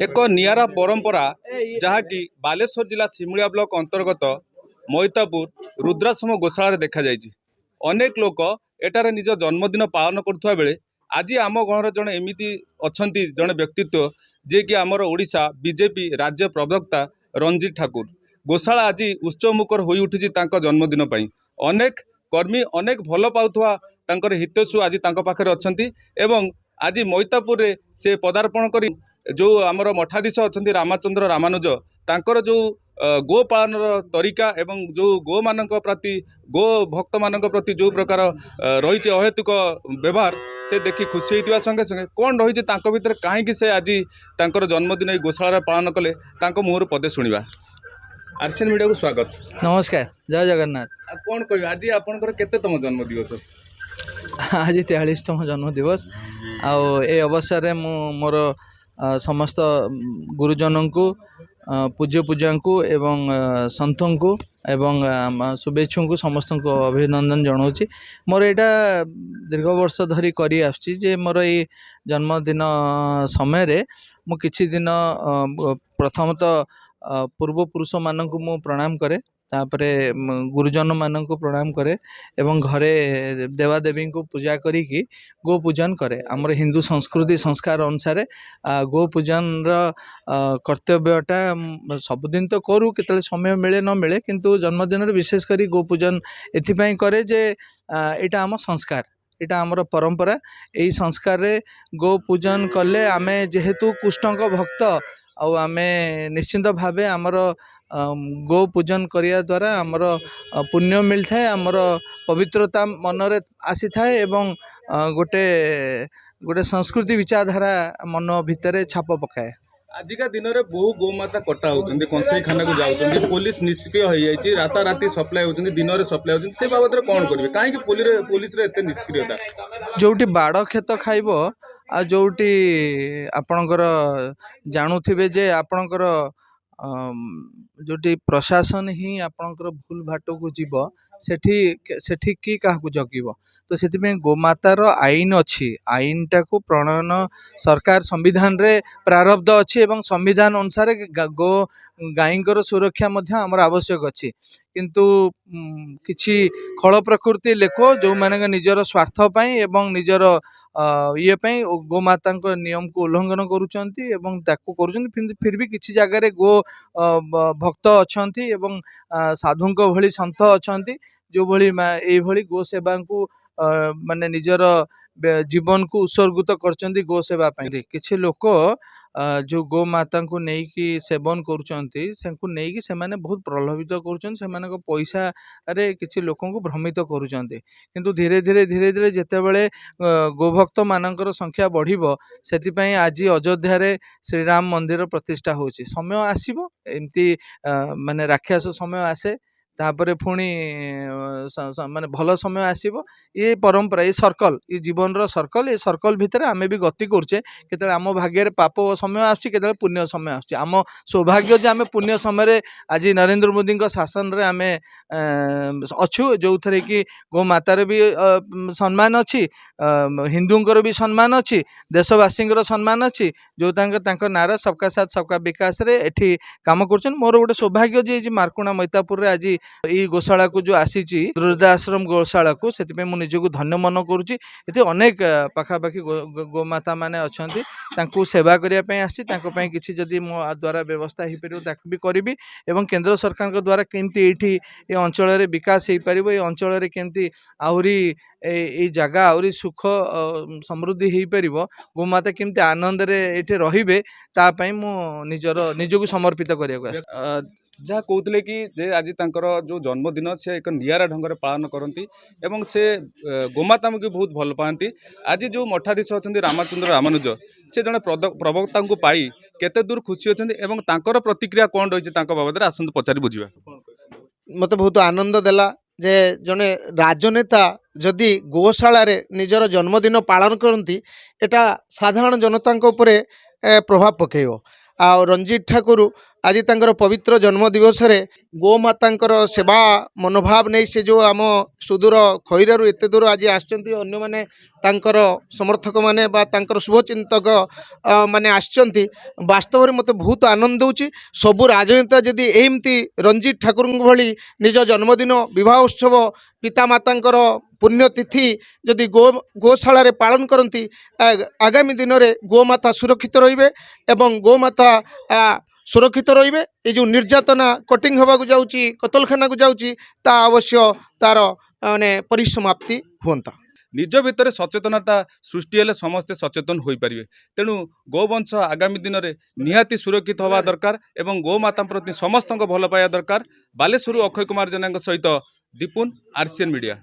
ଏକ ନିଆରା ପରମ୍ପରା ଯାହାକି ବାଲେଶ୍ୱର ଜିଲ୍ଲା ସିମୁଳିଆ ବ୍ଲକ ଅନ୍ତର୍ଗତ ମଇତାପୁର ରୁଦ୍ରାଶ୍ରମ ଗୋଶାଳାରେ ଦେଖାଯାଇଛି। ଅନେକ ଲୋକ ଏଠାରେ ନିଜ ଜନ୍ମଦିନ ପାଳନ କରୁଥିବା ବେଳେ ଆଜି ଆମ ଗଣରେ ଜଣେ ଏମିତି ଅଛନ୍ତି ଜଣେ ବ୍ୟକ୍ତିତ୍ୱ ଯିଏକି ଆମର ଓଡ଼ିଶା ବିଜେପି ରାଜ୍ୟ ପ୍ରବକ୍ତା ରଞ୍ଜିତ ଠାକୁର। ଗୋଶାଳା ଆଜି ଉତ୍ସବମୁଖର ହୋଇ ଉଠିଛି ତାଙ୍କ ଜନ୍ମଦିନ ପାଇଁ। ଅନେକ କର୍ମୀ ଅନେକ ଭଲ ପାଉଥିବା ତାଙ୍କର ହିତୈଷୀ ଆଜି ତାଙ୍କ ପାଖରେ ଅଛନ୍ତି ଏବଂ ଆଜି ମଇତାପୁରରେ ସେ ପଦାର୍ପଣ କରି जो आमर मठाधीश अच्छा रामचंद्र रामानुज तांकर जो गो पालन तरीका एवं जो गो मान प्रति गो भक्त मान प्रति जो प्रकार रही अहेतुक व्यवहार से देखी खुशी होता संगे संगे कौन रही भितर कहीं से आज तांकर जन्मदिन गोशाला पालन कले मुहर पदे शुणा। आरसीएन मीडिया को स्वागत। नमस्कार, जय जगन्नाथ। कौन कह आज आपंकर केतम जन्म दिवस? आज 43तम जन्म दिवस। ए अवसर में मोर समस्त गुरुजन को पूज्य पूजा को एवं संतों को एवं शुभेच्छु को समस्त को अभिनंदन जनाऊँ। मोर यहाँ दीर्घ वर्ष धरी करी आसुची जे मोर ये जन्मदिन समय मु किछि दिन प्रथमतः पूर्वपुरुष मानक मु प्रणाम करे, तापरे गुरुजन मान को प्रणाम करे एवं घरे देवादेवी को पूजा करी गो पूजन करे। आमर हिंदू संस्कृति संस्कार अनुसार गो पूजन कर्तव्यटा सबुदिन तो करूँ, केतले समय मिले न मिले, किंतु जन्मदिन विशेष करी गो पूजन एथिपाई करे जे एटा आम संस्कार, एटा आमर परंपरा। यही संस्कार रे गो पूजन कले आमे जेहेतु कृष्णक भक्त आमे निश्चिंत भावे आमर गो पूजन करिया द्वारा आमर पुण्य मिलता है, आमर पवित्रता मनरे आसी थाए एवं गोटे गोटे संस्कृति विचारधारा मन भितर छाप पकाए। आजिका दिन में बहु गोमाता कटा होती कंसाई खाना को जाऊँच, पुलिस निष्क्रिय हो जाए, राताराति सप्लाई होती दिन में सप्लाई होती, से बाबद कौन करेंगे? कहीं पुलिस एत निष्क्रियता जोटी बाड़ खेत खाइब आ जोटी आपणकर जानूथिबे जे आपणकर जोटी प्रशासन ही आपणकर भूल भाट को जीव सेठी की क्या जगिब। तो से गोमातार आईन अच्छी, आईन टाक प्रणयन सरकार संविधान रे प्रारब्ध अच्छी एवं संविधान अनुसार गो गाईंकर सुरक्षा आमर आवश्यक अच्छी, किंतु किछि खल प्रकृति लोक जो माने निजर स्वार्थ पाई एवं निजर ये पाई गोमाता नियम को उल्लंघन करुचंती एवं ताकू करुचंती। फिर भी किछि जगह गो भक्त अच्छी एवं साधुंक भली संत अच्छी जो भली भली गो सेवा को माने निजर जीवन को उत्सर्गित करचंती गो सेवा पाई। किछि लोक जो गो माता को नेकी सेवन करुचंती सेंकु नेकी से माने बहुत प्रलोभित करुचंती, सेमानक पैसा रे किछि लोकों को भ्रमित करुचंती। किंतु धीरे धीरे जेतेबेले गोभक्त मानकर संख्या बढ़िबो सेतिपई आज अयोध्या रे श्री राम मंदिर प्रतिष्ठा होछि। समय आसीबो एमती माने राक्षस समय आसे, तापरे पुणी माने भल समय आसीबो। ये परंपरा, ये सर्कल, ये जीवन रो सर्कल, ये सर्कल भितर आमे भी गति करछे। केतले आम भाग्य रे पाप समय आछी, केतले पुण्य समय आछी। आम सौभाग्य जे आमे पुण्य समय रे आज नरेंद्र मोदी को शासन रे आमे अछु, जो थरे कि गो मातार भी सम्मान अच्छी, हिंदूंकर भी सम्मान अच्छी, देशवासी सम्मान अच्छी, जो तांकर नारा सबका साथ सबका विकास रे एठी काम करछन। मोर गोटे सौभाग्य जे मार्कुणा मैतापुर रे आज ई गोशाला को जो आसी वृद्धाश्रम गोशाला को से निजक धन्य मन करुच्ची। ये अनेक पाखापाखि गोमाता मैंने अच्छा सेवा करने आसी, किसी जदि मो द्वारा व्यवस्था हो पार भी करी एवं केंद्र सरकार के द्वारा केमती ये अंचल विकास हो पार, ये अंचल केमती आहरी ये जगह आहरी सुख समृद्धि हो पार, गोमाता केमती आनंद रे ये रे तापाई मु निजक समर्पित करने जहाँ कहते कि जे आज तांकर जो जन्मदिन से एक नियारा ढंग से पालन करती एवं से गोमाता को बहुत भल पाती। आज जो मठाधीश अच्छा रामचंद्र रामानुज से जड़े प्रवक्ता को पाई केते दूर खुशी अच्छा तांकर प्रतिक्रिया कौन रही बाबद आसतु पचारि बुझा। मत बहुत आनंद देला जे जने राजनेता जदि गोशाला रे निजर जन्मदिन पालन करती एटा साधारण जनता उपरे प्रभाव पकेइबो। आ रंजीत ठाकुर आज तांकर पवित्र जन्म दिवस रे गोमातांकर सेवा मनोभाव नहीं से जो आम सुदूर खैरारू एते दूर आज आसचंती अन्य माने तांकर समर्थक माने बा तांकर शुभचिंतक माने आसचंती वास्तव में मते बहुत आनंद होची। सबु राजनेता जदि एमती रंजीत ठाकुर भली निज जन्मदिन विवाह उत्सव पितामातांकर पुण्यतिथि जदि गोशाला रे पालन करती आगामी दिन में गोमाता सुरक्षित रहिबे एवं गोमाता सुरक्षित रहिबे। ये जो निर्यातना कटिंग होगा जाऊँगी कतलखाना को जाऊँगी ता अवश्य तार माने परिसमाप्ति हुंता। निज भितर सचेतनता सृष्टि हेले समस्ते सचेतन हो पारे। तेणु गोवंश आगामी दिन में निहाती सुरक्षित हवा दरकार एवं गोमाता प्रति समस्त भल पाया दरकार। बालेश्वर अक्षय कुमार जेना सहित दीपुन आरसीएन मीडिया।